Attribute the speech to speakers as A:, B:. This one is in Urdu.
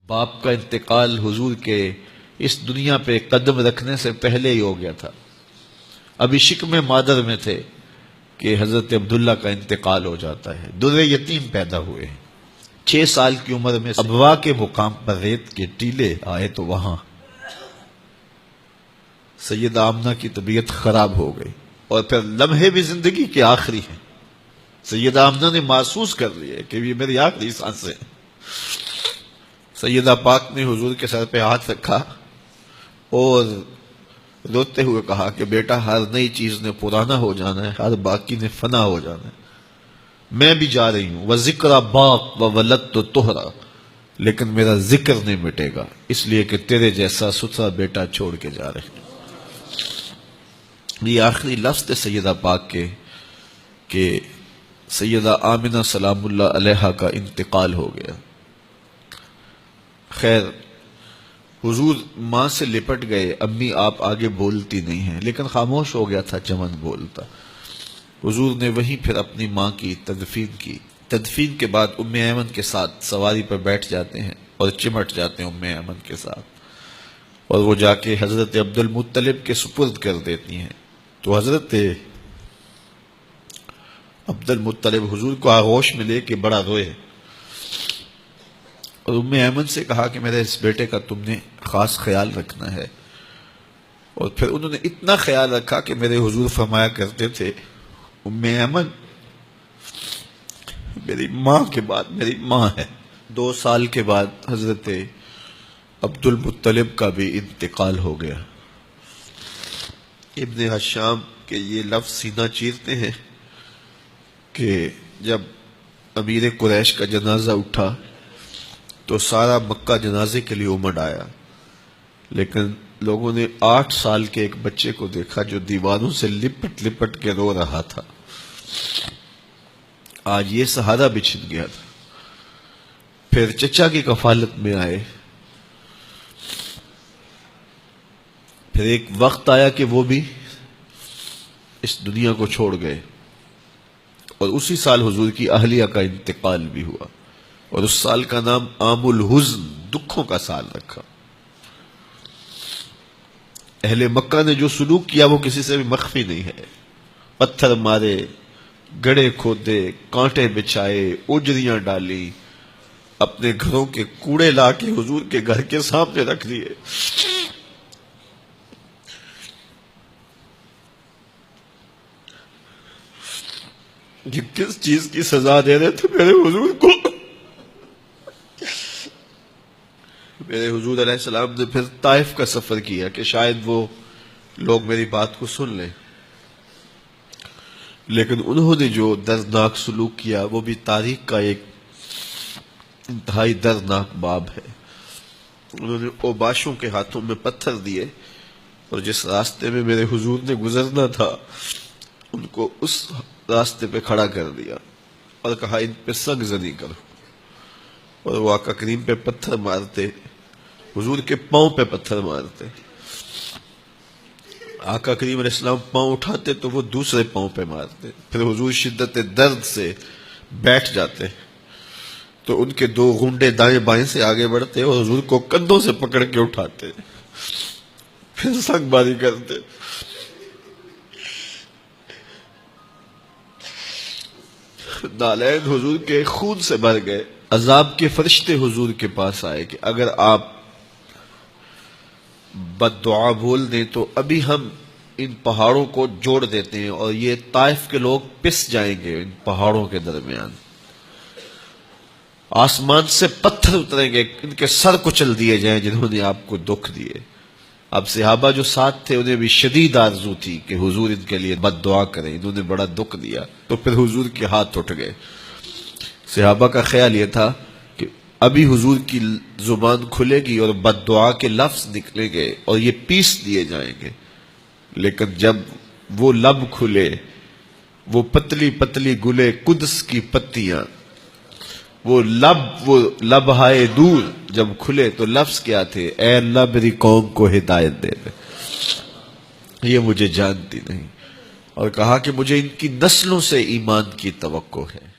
A: باپ کا انتقال حضور کے اس دنیا پہ قدم رکھنے سے پہلے ہی ہو گیا تھا. ابھی شکم مادر میں تھے کہ حضرت عبداللہ کا انتقال ہو جاتا ہے. در یتیم پیدا ہوئے ہیں. 6 سال کی عمر میں ابوا کے مقام پر ریت کے ٹیلے آئے تو وہاں سیدہ آمنہ کی طبیعت خراب ہو گئی اور پھر لمحے بھی زندگی کے آخری ہیں. سیدہ آمنہ نے محسوس کر لیا کہ یہ میری آخری سانسیں ہیں. سیدہ پاک نے حضور کے سر پہ ہاتھ رکھا اور روتے ہوئے کہا کہ بیٹا ہر نئی چیز نے پرانا ہو جانا ہے، ہر باقی نے فنا ہو جانا ہے. میں بھی جا رہی ہوں. وَذِكْرَ بَاق وَوَلَدْتُ طُهْرًا، لیکن میرا ذکر نہیں مٹے گا، اس لیے کہ تیرے جیسا ستھرا بیٹا چھوڑ کے جا رہے ہیں. یہ آخری لفظ تھے سیدہ پاک کے کہ سیدہ آمنہ سلام اللہ علیہا کا انتقال ہو گیا. خیر حضور ماں سے لپٹ گئے. امی آپ آگے بولتی نہیں ہیں، لیکن خاموش ہو گیا تھا چمن بولتا. حضور نے وہیں پھر اپنی ماں کی تدفین کی. تدفین کے بعد ام ایمن کے ساتھ سواری پر بیٹھ جاتے ہیں اور چمٹ جاتے ہیں ام ایمن کے ساتھ، اور وہ جا کے حضرت عبد المطلب کے سپرد کر دیتی ہیں. تو حضرت عبد المطلب حضور کو آغوش میں لے کے بڑا روئے اور ام ایمن سے کہا کہ میرے اس بیٹے کا تم نے خاص خیال رکھنا ہے. اور پھر انہوں نے اتنا خیال رکھا کہ میرے حضور فرمایا کرتے تھے ام ایمن میری ماں کے بعد میری ماں ہے. 2 سال کے بعد حضرت عبد المطلب کا بھی انتقال ہو گیا. ابن حشام کے یہ لفظ سینہ چیرتے ہیں کہ جب امیر قریش کا جنازہ اٹھا تو سارا مکہ جنازے کے لیے امڑ آیا، لیکن لوگوں نے 8 سال کے ایک بچے کو دیکھا جو دیواروں سے لپٹ لپٹ کے رو رہا تھا. آج یہ سہارا بچھن گیا تھا. پھر چچا کی کفالت میں آئے. پھر ایک وقت آیا کہ وہ بھی اس دنیا کو چھوڑ گئے، اور اسی سال حضور کی اہلیہ کا انتقال بھی ہوا، اور اس سال کا نام عام الحزن، دکھوں کا سال رکھا. اہل مکہ نے جو سلوک کیا وہ کسی سے بھی مخفی نہیں ہے. پتھر مارے، گڑھے کھودے، کانٹے بچھائے، اجریاں ڈالی، اپنے گھروں کے کوڑے لا کے حضور کے گھر کے سامنے رکھ دیے. یہ کس چیز کی سزا دے رہے تھے میرے حضور کو؟ میرے حضور علیہ السلام نے پھر طائف کا سفر کیا کہ شاید وہ لوگ میری بات کو سن لیں، لیکن انہوں نے جو دردناک سلوک کیا وہ بھی تاریخ کا ایک انتہائی دردناک باب ہے. انہوں نے اوباشوں کے ہاتھوں میں پتھر دیے اور جس راستے میں میرے حضور نے گزرنا تھا ان کو اس راستے پہ کھڑا کر دیا اور کہا ان پہ سنگ زنی کرو. اور وہ آقا کریم پہ پتھر مارتے، حضور کے پاؤں پہ پتھر مارتے. آقا کریم علیہ السلام پاؤں اٹھاتے تو وہ دوسرے پاؤں پہ مارتے. پھر حضور شدت درد سے بیٹھ جاتے تو ان کے 2 گھنڈے دائیں بائیں سے آگے بڑھتے اور حضور کو کندھوں سے پکڑ کے اٹھاتے، پھر سنگ باری کرتے. نالین حضور کے خون سے بھر گئے. عذاب کے فرشتے حضور کے پاس آئے کہ اگر آپ بد دعا بول دیں تو ابھی ہم ان پہاڑوں کو جوڑ دیتے ہیں اور یہ طائف کے لوگ پس جائیں گے. ان پہاڑوں کے درمیان آسمان سے پتھر اتریں گے، ان کے سر کچل دیے جائیں جنہوں نے آپ کو دکھ دیے. اب صحابہ جو ساتھ تھے انہیں بھی شدید آرزو تھی کہ حضور ان کے لیے بد دعا کریں، انہوں نے بڑا دکھ دیا. تو پھر حضور کے ہاتھ اٹھ گئے. صحابہ کا خیال یہ تھا کہ ابھی حضور کی زبان کھلے گی اور بد دعا کے لفظ نکلیں گے اور یہ پیس دیے جائیں گے. لیکن جب وہ لب کھلے، وہ پتلی پتلی گلے قدس کی پتیاں، وہ لب ہائے دور جب کھلے تو لفظ کیا تھے؟ اے اللہ میری قوم کو ہدایت دے دے، یہ مجھے جانتی نہیں. اور کہا کہ مجھے ان کی نسلوں سے ایمان کی توقع ہے.